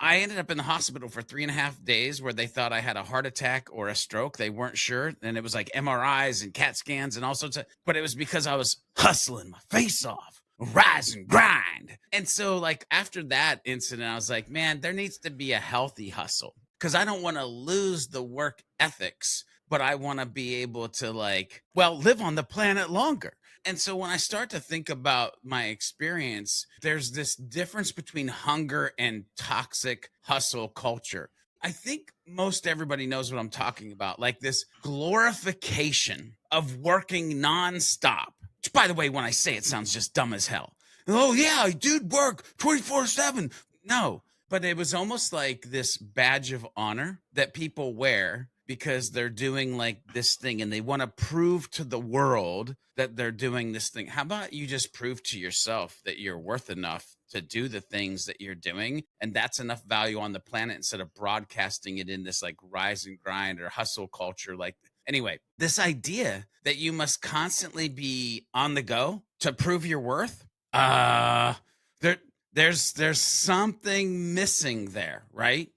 I ended up in the hospital for 3.5 days where they thought I had a heart attack or a stroke. They weren't sure. And it was like MRIs and CAT scans and all sorts of, but it was because I was hustling my face off, rise and grind. And so, like, after that incident, I was like, man, there needs to be a healthy hustle because I don't want to lose the work ethics, but I want to be able to, like, well, live on the planet longer. And so when I start to think about my experience, there's this difference between hunger and toxic hustle culture. I think most everybody knows what I'm talking about, like this glorification of working nonstop. Which, by the way, when I say it, sounds just dumb as hell. Oh, yeah, I did work 24/7. No, but it was almost like this badge of honor that people wear because they're doing like this thing and they want to prove to the world that they're doing this thing. How about you just prove to yourself that you're worth enough to do the things that you're doing? And that's enough value on the planet instead of broadcasting it in this like rise and grind or hustle culture. Like, anyway, this idea that you must constantly be on the go to prove your worth, uh, there, there's something missing there, right?